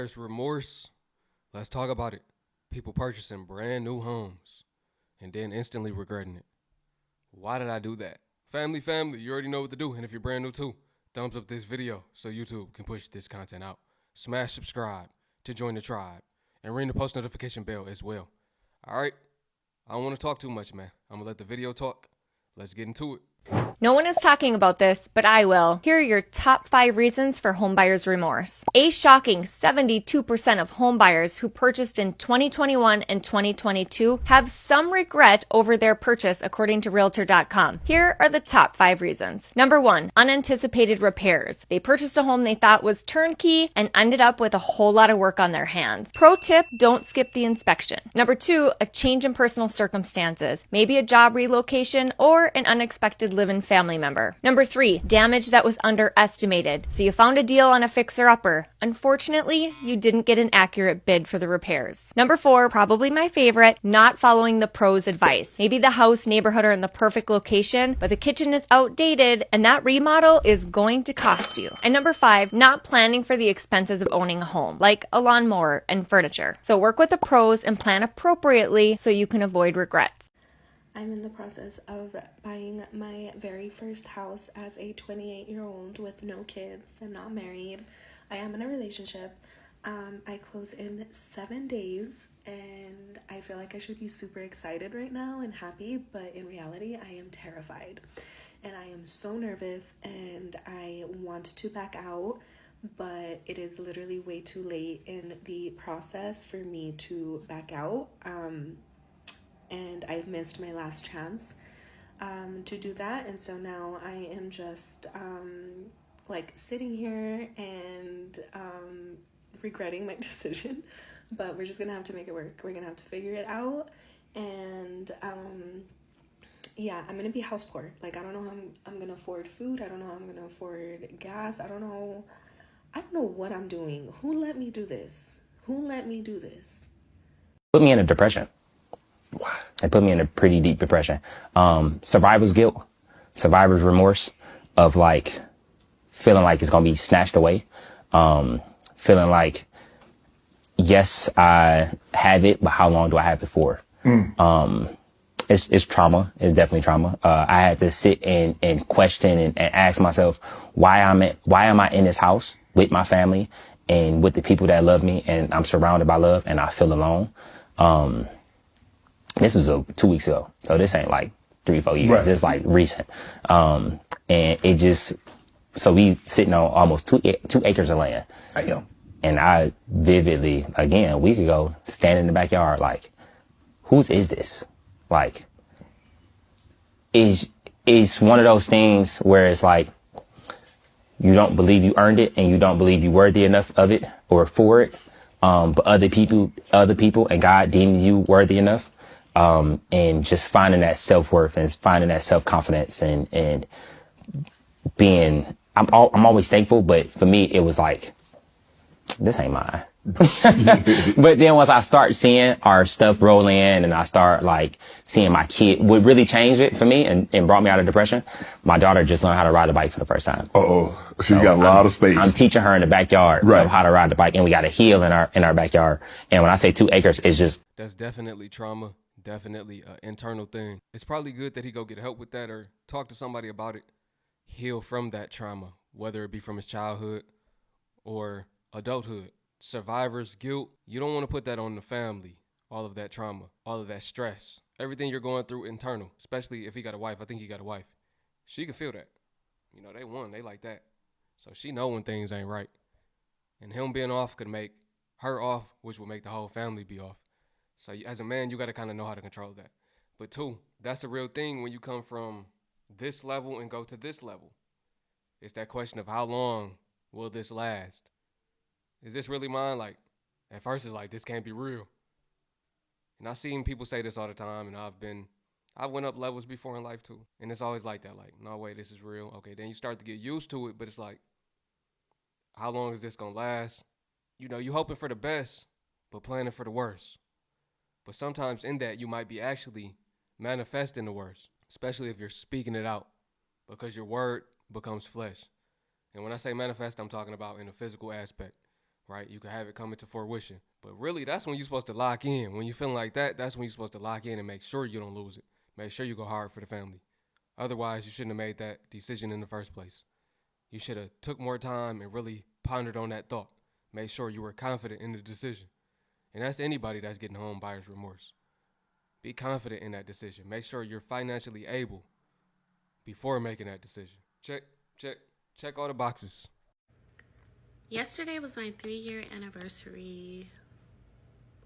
First, remorse. Let's talk about it. People purchasing brand new homes and then instantly regretting it. Why did I do that? Family, you already know what to do. And if you're brand new too, thumbs up this video so YouTube can push this content out. Smash subscribe to join the tribe and ring the post notification bell as well. All right, I don't want to talk too much, man. I'm gonna let the video talk. Let's get into it. No one is talking about this, but I will. Here are your top 5 reasons for homebuyer's remorse. A shocking 72% of homebuyers who purchased in 2021 and 2022 have some regret over their purchase, according to Realtor.com. Here are the top 5 reasons. Number 1, unanticipated repairs. They purchased a home they thought was turnkey and ended up with a whole lot of work on their hands. Pro tip, don't skip the inspection. Number 2, a change in personal circumstances. Maybe a job relocation or an unexpected live-in family member. Number 3, damage that was underestimated. So you found a deal on a fixer-upper. Unfortunately, you didn't get an accurate bid for the repairs. Number 4, probably my favorite, not following the pro's advice. Maybe the house, neighborhood are in the perfect location, but the kitchen is outdated and that remodel is going to cost you. And number 5, not planning for the expenses of owning a home, like a lawnmower and furniture. So work with the pros and plan appropriately so you can avoid regrets. I'm in the process of buying my very first house as a 28-year-old with no kids. I'm not married. I am in a relationship. I close in 7 days and I feel like I should be super excited right now and happy, but in reality, I am terrified and I am so nervous and I want to back out, but it is literally way too late in the process for me to back out. And I've missed my last chance to do that. And so now I am just like sitting here and regretting my decision, but we're just gonna have to make it work. We're gonna have to figure it out. And yeah, I'm gonna be house poor. Like, I don't know how I'm gonna afford food. I don't know how I'm gonna afford gas. I don't know what I'm doing. Who let me do this? Put me in a depression. It put me in a pretty deep depression. Survivor's guilt, survivor's remorse of like feeling like it's gonna be snatched away. Feeling like, yes, I have it, but how long do I have it for? It's trauma. It's definitely trauma. I had to sit and question and ask myself, why am I in this house with my family and with the people that love me, and I'm surrounded by love and I feel alone. This is 2 weeks ago, so this ain't like 3-4 years. Right. It's like recent. And it just, so we sitting on almost 2 acres of land. And I vividly, again, a week ago, standing in the backyard, like, whose is this? Like, it's one of those things where it's like, you don't believe you earned it and you don't believe you worthy enough of it or for it. But other people and God deems you worthy enough. And just finding that self-worth and finding that self-confidence and being, I'm always thankful, but for me, it was like, this ain't mine. But then once I start seeing our stuff roll in and I start like seeing my kid, what really changed it for me and brought me out of depression, my daughter just learned how to ride a bike for the first time. So you got a lot of space. I'm teaching her in the backyard of how to ride the bike, and we got a hill in our backyard. And when I say 2 acres, it's just. That's definitely trauma. Definitely an internal thing. It's probably good that he go get help with that or talk to somebody about it. Heal from that trauma, whether it be from his childhood or adulthood. Survivor's guilt, you don't want to put that on the family. All of that trauma, all of that stress, everything you're going through internal, especially if he got a wife. I think he got a wife. She can feel that. You know, they like that. So she know when things ain't right. And him being off could make her off, which will make the whole family be off. So as a man, you got to kind of know how to control that. But 2, that's a real thing when you come from this level and go to this level. It's that question of how long will this last? Is this really mine? Like, at first it's like, this can't be real. And I've seen people say this all the time, and I've went up levels before in life too. And it's always like that, like, no way, this is real. Okay, then you start to get used to it, but it's like, how long is this going to last? You know, you hoping for the best, but planning for the worst. But sometimes in that, you might be actually manifesting the worst, especially if you're speaking it out, because your word becomes flesh. And when I say manifest, I'm talking about in a physical aspect. right? You can have it come into fruition. But really, that's when you're supposed to lock in. When you're feeling like that, that's when you're supposed to lock in and make sure you don't lose it. Make sure you go hard for the family. Otherwise, you shouldn't have made that decision in the first place. You should have took more time and really pondered on that thought. Make sure you were confident in the decision. And that's anybody that's getting home buyer's remorse. Be confident in that decision. Make sure you're financially able before making that decision. Check all the boxes. Yesterday was my 3-year anniversary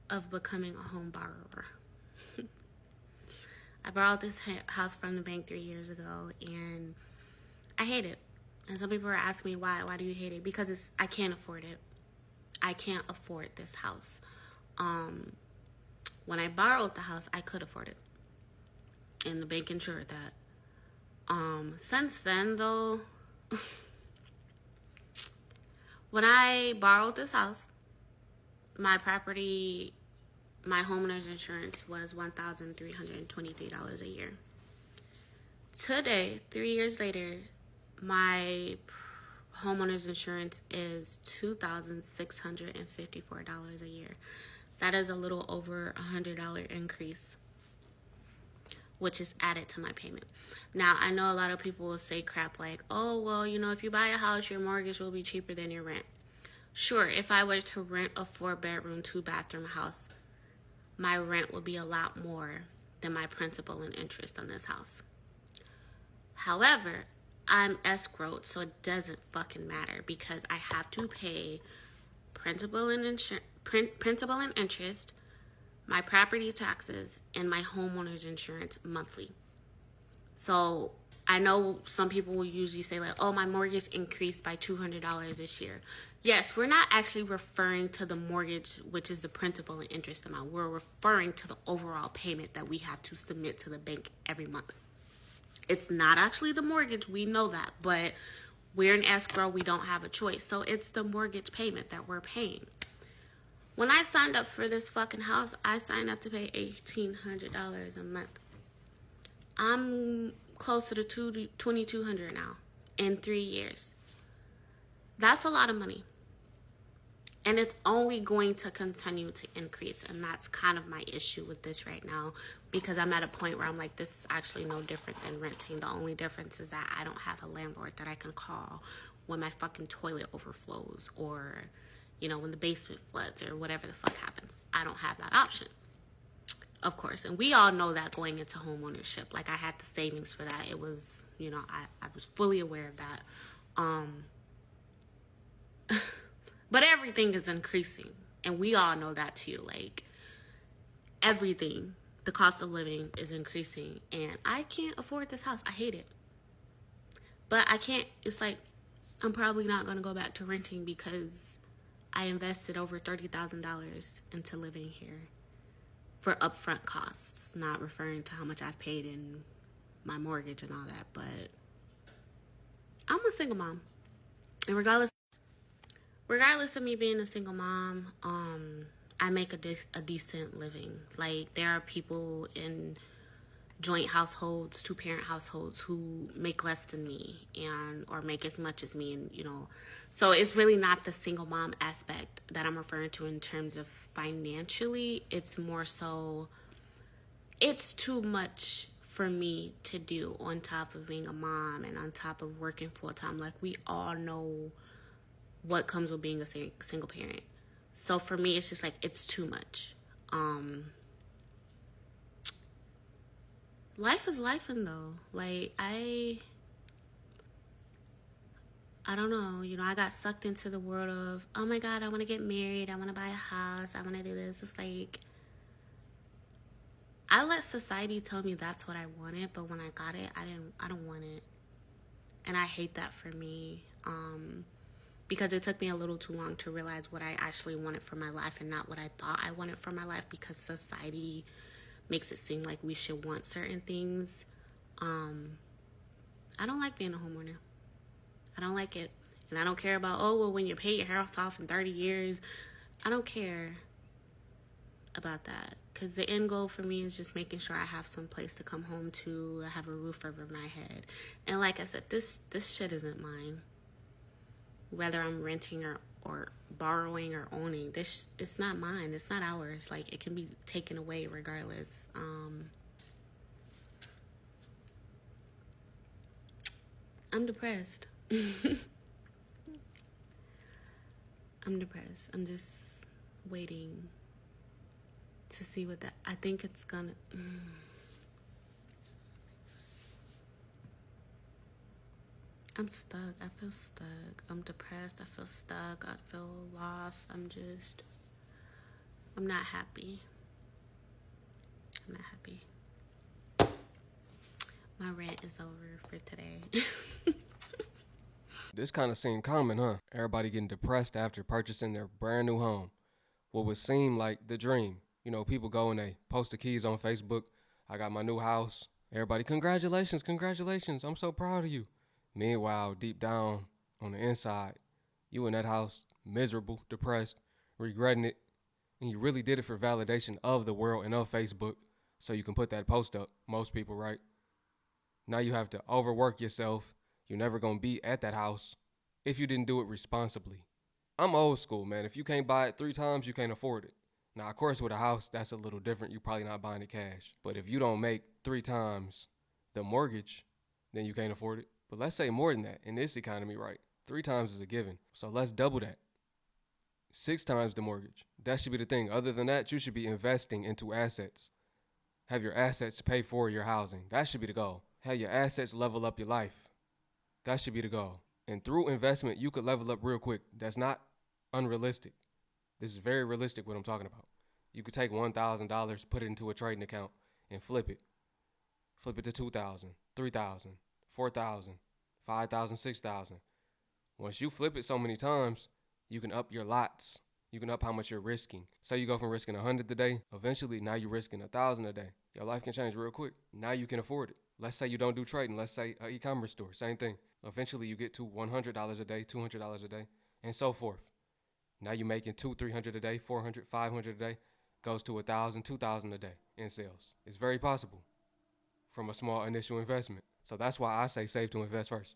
of becoming a home borrower. I borrowed this house from the bank 3 years ago, and I hate it. And some people are asking me why. Why do you hate it? Because I can't afford it. I can't afford this house. When I borrowed the house, I could afford it, and the bank insured that. Since then, though, when I borrowed this house, my homeowner's insurance was $1,323 a year. Today, 3 years later, my homeowner's insurance is $2,654 a year. That is a little over $100 increase, which is added to my payment. Now, I know a lot of people will say crap like, oh, well, if you buy a house, your mortgage will be cheaper than your rent. Sure, if I were to rent a 4-bedroom, 2-bathroom house, my rent would be a lot more than my principal and interest on this house. However, I'm escrowed, so it doesn't fucking matter because I have to pay principal and interest, my property taxes, and my homeowner's insurance monthly. So I know some people will usually say like, oh, my mortgage increased by $200 this year. Yes, we're not actually referring to the mortgage, which is the principal and interest amount. We're referring to the overall payment that we have to submit to the bank every month. It's not actually the mortgage, we know that, but we're in escrow, we don't have a choice. So it's the mortgage payment that we're paying. When I signed up for this fucking house, I signed up to pay $1,800 a month. I'm closer to $2,200 now in 3 years. That's a lot of money. And it's only going to continue to increase. And that's kind of my issue with this right now. Because I'm at a point where I'm like, this is actually no different than renting. The only difference is that I don't have a landlord that I can call when my fucking toilet overflows. Or, when the basement floods or whatever the fuck happens. I don't have that option. Of course. And we all know that going into home ownership. Like, I had the savings for that. It was, I was fully aware of that. But everything is increasing. And we all know that too. Like, everything, the cost of living is increasing. And I can't afford this house. I hate it. But I can't, it's like, I'm probably not going to go back to renting because I invested over $30,000 into living here for upfront costs. Not referring to how much I've paid in my mortgage and all that. But I'm a single mom. And regardless of me being a single mom, I make a decent living. Like, there are people in joint households, 2-parent households who make less than me or make as much as me, and so it's really not the single mom aspect that I'm referring to in terms of financially. It's more so it's too much for me to do on top of being a mom and on top of working full time. Like, we all know what comes with being a single parent. So for me, it's just like, it's too much. Life is lifing though. Like, I don't know, I got sucked into the world of, oh my God, I want to get married, I want to buy a house, I want to do this. It's like, I let society tell me that's what I wanted, but when I got it, I don't want it. And I hate that for me. Because it took me a little too long to realize what I actually wanted for my life and not what I thought I wanted for my life, because society makes it seem like we should want certain things. I don't like being a homeowner. I don't like it. And I don't care about, oh, well, when you pay your house off in 30 years. I don't care about that. Because the end goal for me is just making sure I have some place to come home to, have a roof over my head. And like I said, this shit isn't mine. Whether I'm renting or or borrowing or owning. This, it's not mine. It's not ours. Like, it can be taken away regardless. I'm depressed. I'm depressed. I'm just waiting to see what that. I think it's gonna. I'm stuck. I feel stuck. I'm depressed. I feel stuck. I feel lost. I'm not happy. I'm not happy. My rant is over for today. This kind of seemed common, huh? Everybody getting depressed after purchasing their brand new home. What would seem like the dream. You know, people go and they post the keys on Facebook. I got my new house. Everybody, congratulations, congratulations. I'm so proud of you. Meanwhile, deep down on the inside, you in that house, miserable, depressed, regretting it. And you really did it for validation of the world and of Facebook so you can put that post up. Most people, right? Now you have to overwork yourself. You're never going to be at that house if you didn't do it responsibly. I'm old school, man. If you can't buy it 3 times, you can't afford it. Now, of course, with a house, that's a little different. You're probably not buying it cash. But if you don't make 3 times the mortgage, then you can't afford it. But let's say more than that in this economy, right? 3 times is a given. So let's double that. 6 times the mortgage. That should be the thing. Other than that, you should be investing into assets. Have your assets pay for your housing. That should be the goal. Have your assets level up your life. That should be the goal. And through investment, you could level up real quick. That's not unrealistic. This is very realistic what I'm talking about. You could take $1,000, put it into a trading account, and flip it. Flip it to 2,000, 3,000, 4,000, 5,000, 6,000. Once you flip it so many times, you can up your lots. You can up how much you're risking. Say you go from risking 100 a day, eventually now you're risking 1,000 a day. Your life can change real quick. Now you can afford it. Let's say you don't do trading. Let's say an e-commerce store, same thing. Eventually you get to $100 a day, $200 a day, and so forth. Now you're making $200, $300 a day, $400, $500 a day, goes to $1,000, $2,000 a day in sales. It's very possible from a small initial investment. So that's why I say save to invest first.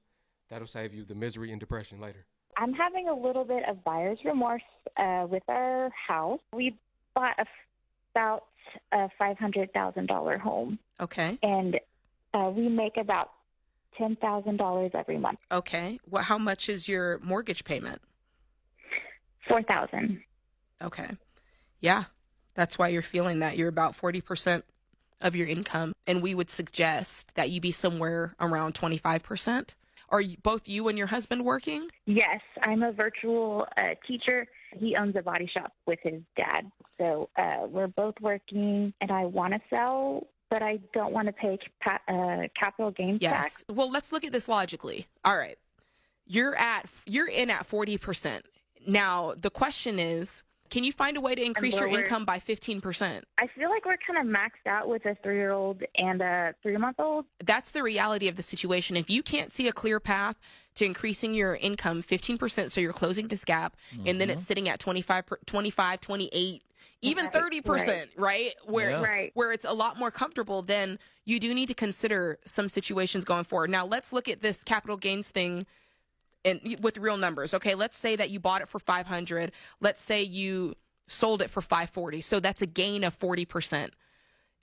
That'll save you the misery and depression later. I'm having a little bit of buyer's remorse with our house. We bought about a $500,000 home. Okay. And we make about $10,000 every month. Okay. Well, how much is your mortgage payment? $4,000. Okay. Yeah. That's why you're feeling that. You're about 40% of your income. And we would suggest that you be somewhere around 25%. Are both you and your husband working? Yes, I'm a virtual teacher. He owns a body shop with his dad. So we're both working, and I want to sell, but I don't want to pay capital gains tax. Yes. Well, let's look at this logically. All right. You're in at 40%. Now, the question is, can you find a way to increase your income by 15%? I feel like we're kind of maxed out with a 3-year-old and a 3-month-old. That's the reality of the situation. If you can't see a clear path to increasing your income 15%, so you're closing this gap, and then it's sitting at 25, 28, even 30%, right? Where it's a lot more comfortable, then you do need to consider some situations going forward. Now, let's look at this capital gains thing and with real numbers. Okay, let's say that you bought it for 500. Let's say you sold it for 540. So that's a gain of 40%.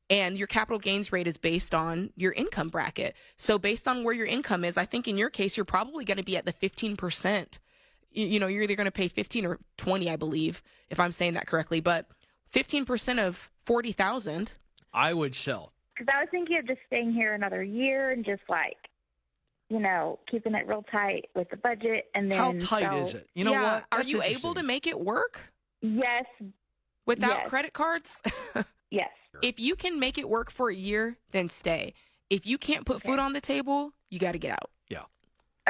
And your capital gains rate is based on your income bracket. So based on where your income is, I think in your case, you're probably going to be at the 15%. You know, you're either going to pay 15 or 20, I believe, if I'm saying that correctly. But 15% of 40,000. I would sell. Because I was thinking of just staying here another year and just keeping it real tight with the budget. And then how tight is it? You know what? Are you able to make it work? Yes. Without credit cards? Yes. If you can make it work for a year, then stay. If you can't put food on the table, you got to get out. Yeah.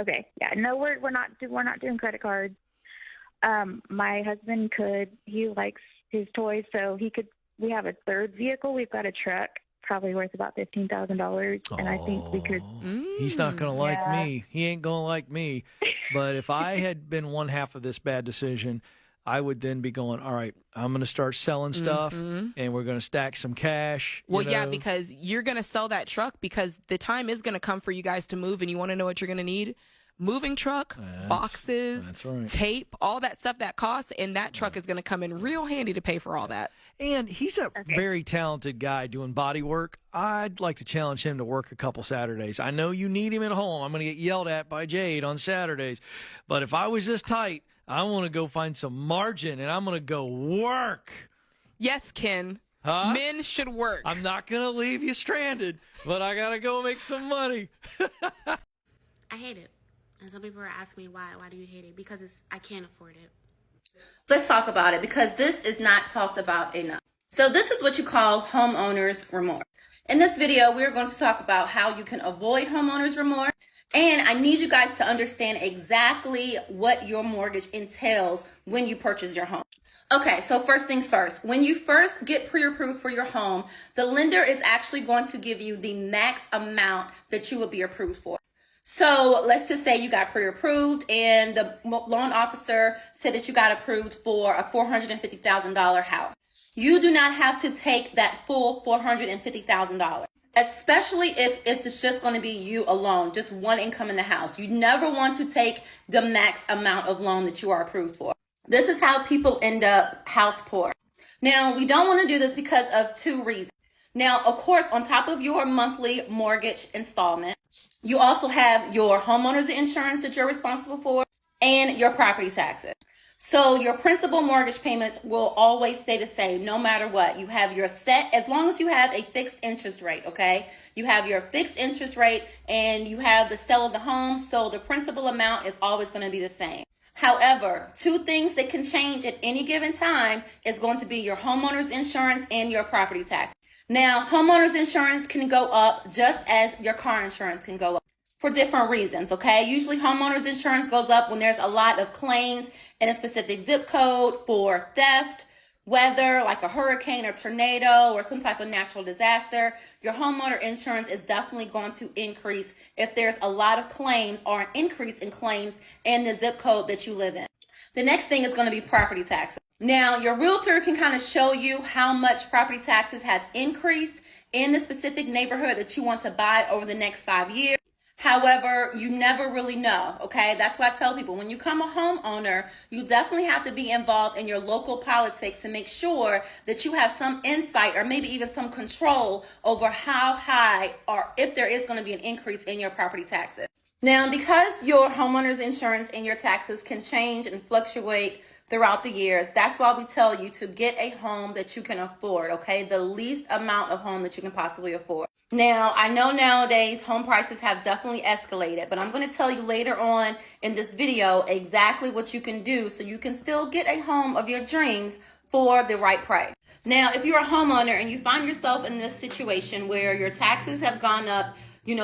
Okay. Yeah. No, we're not doing credit cards. My husband he likes his toys, so we have a third vehicle. We've got a truck, probably worth about $15,000, and I think we could. He's not going to like me. He ain't going to like me. But if I had been one half of this bad decision, I would then be going, all right, I'm going to start selling stuff, and we're going to stack some cash. Well, yeah, because you're going to sell that truck because the time is going to come for you guys to move, and you want to know what you're going to need? moving truck, boxes, that's right. tape, all that stuff that costs, and that truck is going to come in real handy to pay for all that. And he's a very talented guy doing body work. I'd like to challenge him to work a couple Saturdays. I know you need him at home. I'm going to get yelled at by Jade on Saturdays. But if I was this tight, I want to go find some margin, and I'm going to go work. Yes, Ken. Huh? Men should work. I'm not going to leave you stranded, but I got to go make some money. I hate it. And some people are asking me why. Why do you hate it? Because I can't afford it. Let's talk about it because this is not talked about enough. So this is what you call homeowners remorse. In this video, we're going to talk about how you can avoid homeowners remorse. And I need you guys to understand exactly what your mortgage entails when you purchase your home. Okay, so first things first, when you first get pre-approved for your home, the lender is actually going to give you the max amount that you will be approved for. So let's just say you got pre-approved and the loan officer said that you got approved for a $450,000 house. You do not have to take that full $450,000, especially if it's just going to be you alone, just one income in the house. You never want to take the max amount of loan that you are approved for. This is how people end up house poor. Now, we don't want to do this because of two reasons. Now, of course, on top of your monthly mortgage installment, you also have your homeowner's insurance that you're responsible for and your property taxes. So your principal mortgage payments will always stay the same no matter what. You have your set, as long as you have a fixed interest rate, okay? You have your fixed interest rate and you have the sale of the home, so the principal amount is always going to be the same. However, two things that can change at any given time is going to be your homeowner's insurance and your property tax. Now, homeowner's insurance can go up just as your car insurance can go up for different reasons, okay? Usually homeowner's insurance goes up when there's a lot of claims in a specific zip code for theft, weather, like a hurricane or tornado or some type of natural disaster. Your homeowner insurance is definitely going to increase if there's a lot of claims or an increase in claims in the zip code that you live in. The next thing is going to be property taxes. Now, your realtor can kind of show you how much property taxes has increased in the specific neighborhood that you want to buy over the next 5 years. However, you never really know, okay? That's why I tell people when you become a homeowner, you definitely have to be involved in your local politics to make sure that you have some insight or maybe even some control over how high or if there is going to be an increase in your property taxes. Now, because your homeowner's insurance and your taxes can change and fluctuate throughout the years, that's why we tell you to get a home that you can afford, okay? The least amount of home that you can possibly afford. Now, I know nowadays home prices have definitely escalated, but I'm going to tell you later on in this video exactly what you can do so you can still get a home of your dreams for the right price. Now, if you're a homeowner and you find yourself in this situation where your taxes have gone up,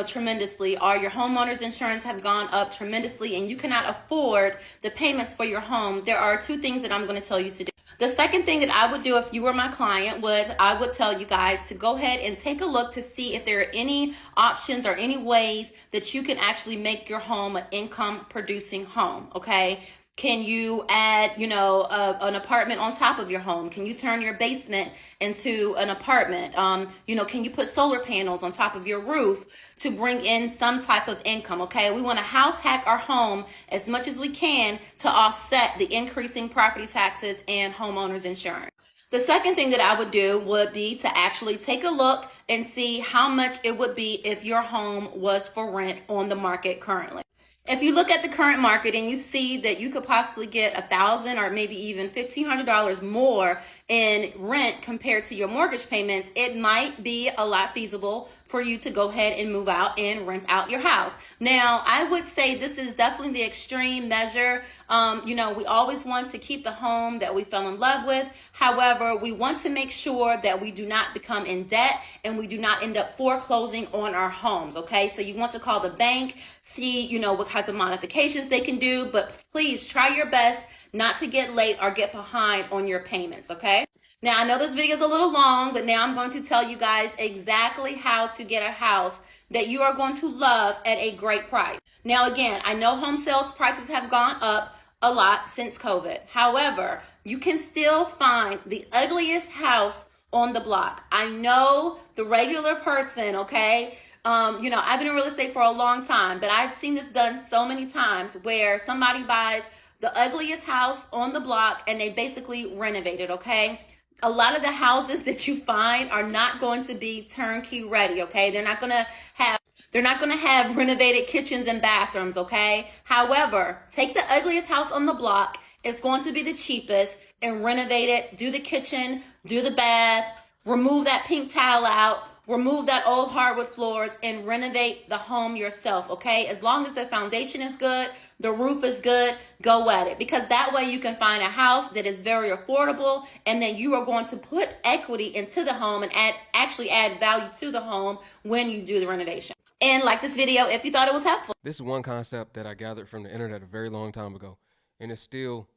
tremendously, or your homeowner's insurance have gone up tremendously and you cannot afford the payments for your home, there are two things that I'm going to tell you to do. The second thing that I would do if you were my client was I would tell you guys to go ahead and take a look to see if there are any options or any ways that you can actually make your home an income producing home, okay? Can you add, an apartment on top of your home? Can you turn your basement into an apartment? Can you put solar panels on top of your roof to bring in some type of income? Okay, we want to house hack our home as much as we can to offset the increasing property taxes and homeowners insurance. The second thing that I would do would be to actually take a look and see how much it would be if your home was for rent on the market currently. If you look at the current market and you see that you could possibly get $1,000 or maybe even $1,500 more in rent compared to your mortgage payments, it might be a lot feasible for you to go ahead and move out and rent out your house. Now, I would say this is definitely the extreme measure. We always want to keep the home that we fell in love with. However, we want to make sure that we do not become in debt and we do not end up foreclosing on our homes, okay? So you want to call the bank, see, what type of modifications they can do, but please try your best not to get late or get behind on your payments, okay? Now, I know this video is a little long, but now I'm going to tell you guys exactly how to get a house that you are going to love at a great price. Now, again, I know home sales prices have gone up a lot since COVID. However, you can still find the ugliest house on the block. I know the regular person, okay, I've been in real estate for a long time, but I've seen this done so many times where somebody buys the ugliest house on the block and they basically renovate it, okay? A lot of the houses that you find are not going to be turnkey ready, okay? They're not going to have renovated kitchens and bathrooms, okay? However, take the ugliest house on the block. It's going to be the cheapest, and renovate it. Do the kitchen, do the bath, remove that pink tile out, remove that old hardwood floors, and renovate the home yourself, okay? As long as the foundation is good, the roof is good, go at it. Because that way you can find a house that is very affordable, and then you are going to put equity into the home and add value to the home when you do the renovation. And like this video if you thought it was helpful. This is one concept that I gathered from the internet a very long time ago, and it still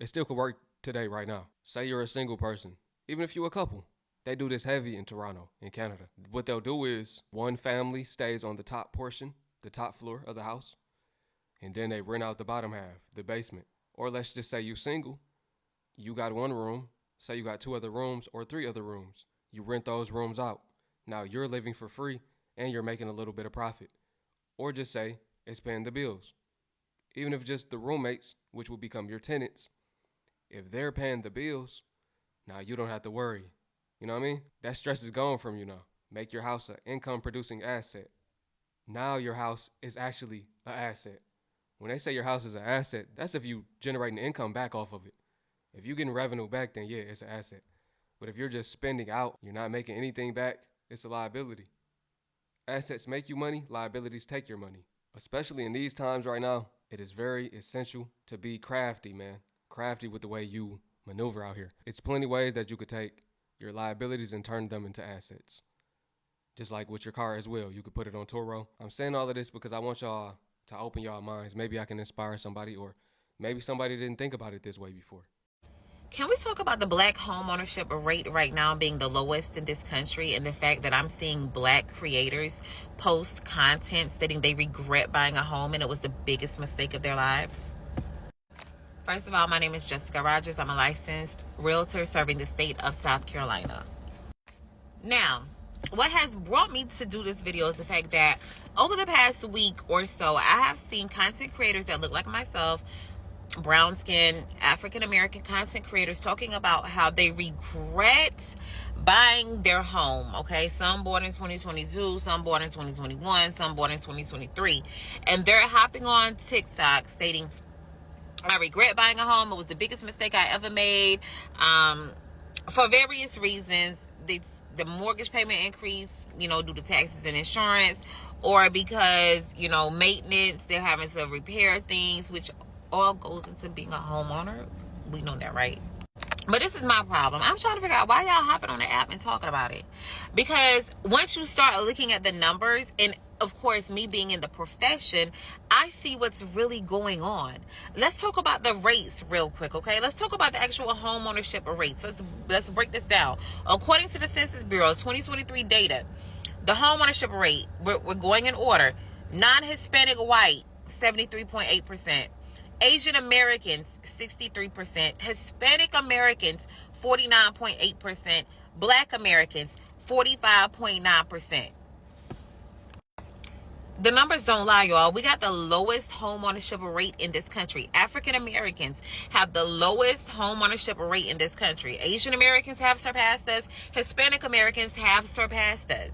could work today, right now. Say you're a single person, even if you're a couple. They do this heavy in Toronto, in Canada. What they'll do is one family stays on the top portion, the top floor of the house, and then they rent out the bottom half, the basement. Or let's just say you're single, you got one room, say you got 2 other rooms or 3 other rooms. You rent those rooms out. Now you're living for free and you're making a little bit of profit. Or just say it's paying the bills. Even if just the roommates, which will become your tenants, if they're paying the bills, now you don't have to worry. You know what I mean? That stress is gone from you now. Make your house an income producing asset. Now your house is actually an asset. When they say your house is an asset, that's if you generating income back off of it. If you're getting revenue back, then yeah, it's an asset. But if you're just spending out, you're not making anything back, it's a liability. Assets make you money, liabilities take your money. Especially in these times right now, it is very essential to be crafty, man. Crafty with the way you maneuver out here. It's plenty ways that you could take your liabilities and turn them into assets. Just like with your car as well. You could put it on Toro. I'm saying all of this because I want y'all to open y'all minds. Maybe I can inspire somebody, or maybe somebody didn't think about it this way before. Can we talk about the black home ownership rate right now being the lowest in this country, and the fact that I'm seeing black creators post content stating they regret buying a home and it was the biggest mistake of their lives? First of all, my name is Jessica Rogers. I'm a licensed realtor serving the state of South Carolina. Now, what has brought me to do this video is the fact that over the past week or so, I have seen content creators that look like myself, brown skin, African American content creators, talking about how they regret buying their home. Okay, some born in 2022, some born in 2021, some born in 2023, and they're hopping on TikTok stating, I regret buying a home. It was the biggest mistake I ever made. For various reasons. The mortgage payment increase, due to taxes and insurance, or because, maintenance, they're having to repair things, which all goes into being a homeowner. We know that, right? But this is my problem. I'm trying to figure out why y'all hopping on the app and talking about it. Because once you start looking at the numbers, and of course, me being in the profession, I see what's really going on. Let's talk about the rates real quick, okay? Let's talk about the actual home ownership rates. Let's break this down. According to the Census Bureau 2023 data, the home ownership rate, we're going in order. Non-Hispanic white, 73.8%. Asian Americans, 63%. Hispanic Americans, 49.8%. Black Americans, 45.9%. The numbers don't lie, y'all. We got the lowest home ownership rate in this country. African Americans have the lowest home ownership rate in this country. Asian Americans have surpassed us. Hispanic Americans have surpassed us.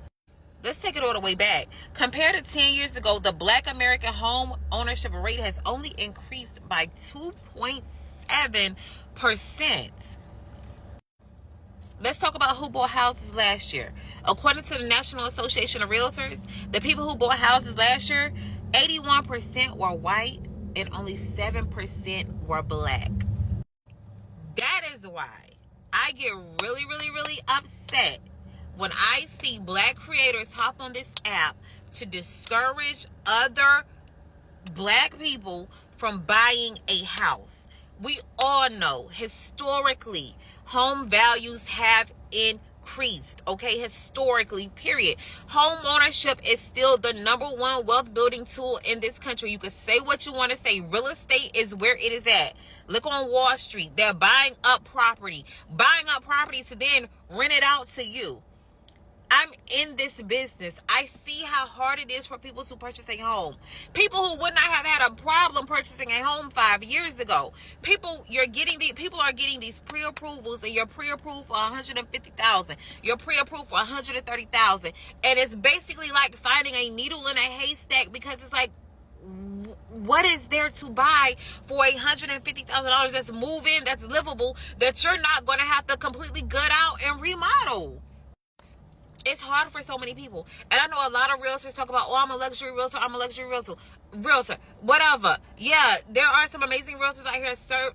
Let's take it all the way back. Compared to 10 years ago, the Black American home ownership rate has only increased by 2.7%. Let's talk about who bought houses last year. According to the National Association of Realtors, the people who bought houses last year, 81% were white and only 7% were black. That is why I get really, really, really upset when I see black creators hop on this app to discourage other black people from buying a house. We all know historically home values have increased, okay? Historically, period. Home ownership is still the #1 wealth building tool in this country. You can say what you want to say. Real estate is where it is at. Look on Wall Street. They're buying up property to then rent it out to you. I'm in this business. I see how hard it is for people to purchase a home. People who would not have had a problem purchasing a home 5 years ago. People are getting these pre-approvals, and you're pre-approved for $150,000. You're pre-approved for $130,000, and it's basically like finding a needle in a haystack, because it's like, what is there to buy for $150,000 that's move-in, that's livable, that you're not going to have to completely gut out and remodel? It's hard for so many people. And I know a lot of realtors talk about, oh, I'm a luxury realtor, whatever. Yeah, there are some amazing realtors out here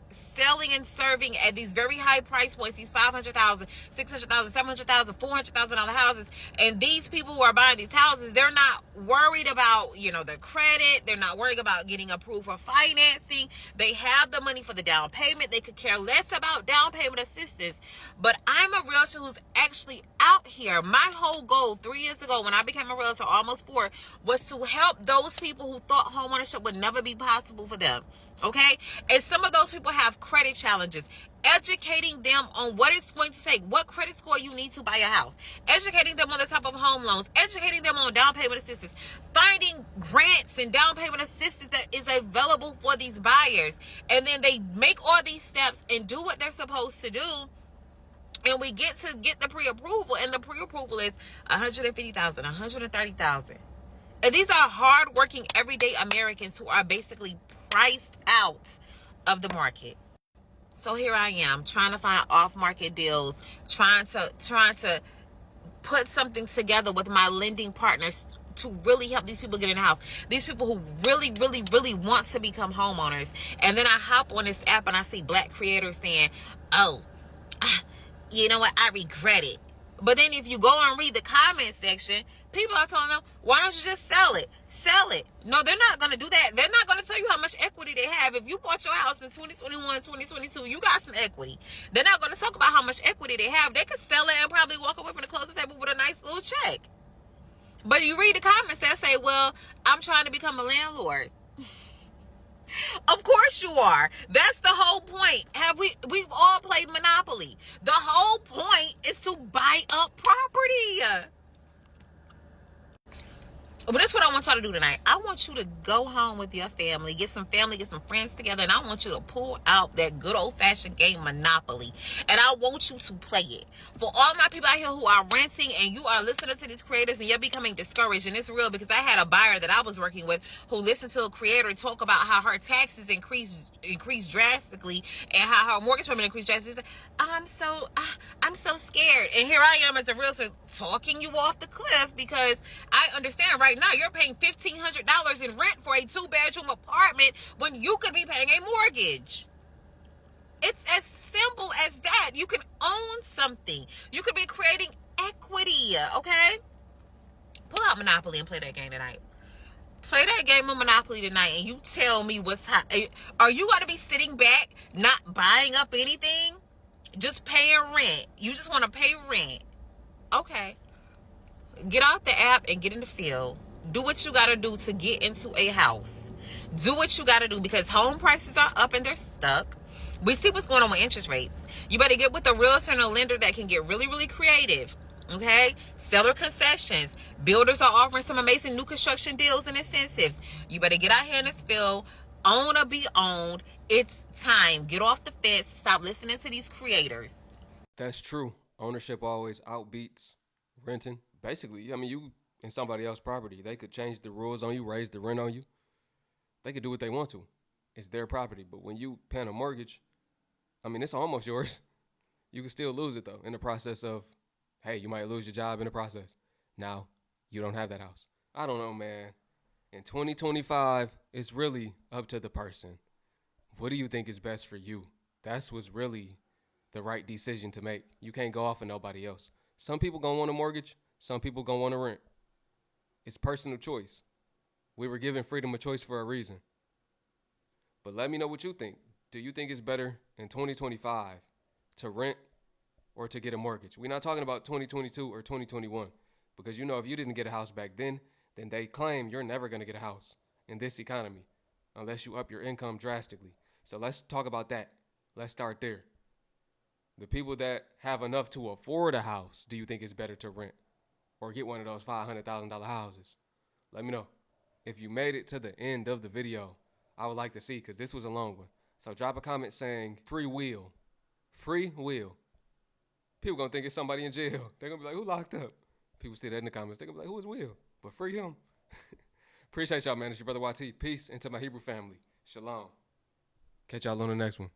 selling and serving at these very high price points, these $500,000, $600,000, $700,000, $400,000 houses. And these people who are buying these houses, they're not worried about, the credit. They're not worried about getting approved for financing. They have the money for the down payment. They could care less about down payment assistance. But I'm a realtor who's actually out here. My whole goal 3 years ago, when I became a realtor, almost 4, was to help those people who thought homeownership would never be possible for them. Okay? And some of those people have credit challenges. Educating them on what it's going to take, what credit score you need to buy a house, educating them on the type of home loans, educating them on down payment assistance, finding grants and down payment assistance that is available for these buyers. And then they make all these steps and do what they're supposed to do. And we get the pre-approval, and the pre-approval is $150,000, $130,000. And these are hardworking, everyday Americans who are basically priced out of the market. So here I am, trying to find off-market deals, trying to put something together with my lending partners to really help these people get in the house. These people who really, really, really want to become homeowners. And then I hop on this app and I see Black creators saying, oh, you know what, I regret it. But then if you go and read the comment section, people are telling them, why don't you just sell it? Sell it. No, they're not going to do that. They're not going to tell you how much equity they have. If you bought your house in 2021, 2022, you got some equity. They're not going to talk about how much equity they have. They could sell it and probably walk away from the closing table with a nice little check. But you read the comments that say, well, I'm trying to become a landlord. Of course you are. That's the whole point. We've all played Monopoly. The whole point is to buy up property. But that's what I want y'all to do tonight. I want you to go home with your family, get some friends together, and I want you to pull out that good old-fashioned game Monopoly. And I want you to play it. For all my people out here who are renting and you are listening to these creators and you're becoming discouraged, and it's real, because I had a buyer that I was working with who listened to a creator talk about how her taxes increased drastically and how her mortgage payment increased drastically. I'm so scared. And here I am as a realtor talking you off the cliff, because I understand right now you're paying $1,500 in rent for a 2-bedroom apartment when you could be paying a mortgage. It's as simple as that. You can own something. You could be creating equity, okay? Pull out Monopoly and play that game tonight. Play that game of Monopoly tonight, and you tell me what's hot. Are you going to be sitting back, not buying up anything, just paying rent? You just want to pay rent. Okay. Get off the app and get in the field. Do what you got to do to get into a house. Do what you got to do, because home prices are up and they're stuck. We see what's going on with interest rates. You better get with a realtor and a lender that can get really, really creative. Okay? Seller concessions. Builders are offering some amazing new construction deals and incentives. You better get out here in this field. Own or be owned. It's time. Get off the fence. Stop listening to these creators. That's true. Ownership always outbeats renting. Basically, I mean, you in somebody else's property, they could change the rules on you, raise the rent on you. They could do what they want to. It's their property. But when you paying a mortgage, I mean, it's almost yours. You can still lose it, though, in the process of, hey, you might lose your job in the process. Now, you don't have that house. I don't know, man. In 2025, it's really up to the person. What do you think is best for you? That's what's really the right decision to make. You can't go off of nobody else. Some people gonna want a mortgage. Some people gonna want to rent. It's personal choice. We were given freedom of choice for a reason. But let me know what you think. Do you think it's better in 2025 to rent or to get a mortgage? We're not talking about 2022 or 2021. Because if you didn't get a house back then they claim you're never going to get a house in this economy unless you up your income drastically. So let's talk about that. Let's start there. The people that have enough to afford a house, do you think it's better to rent? or get one of those $500,000 houses? Let me know. If you made it to the end of the video, I would like to see, because this was a long one. So drop a comment saying free will. Free will. People gonna think it's somebody in jail. They're gonna be like, who locked up? People see that in the comments. They're gonna be like, who is Will? But free him. Appreciate y'all, man. It's your brother YT. Peace, and to my Hebrew family. Shalom. Catch y'all on the next one.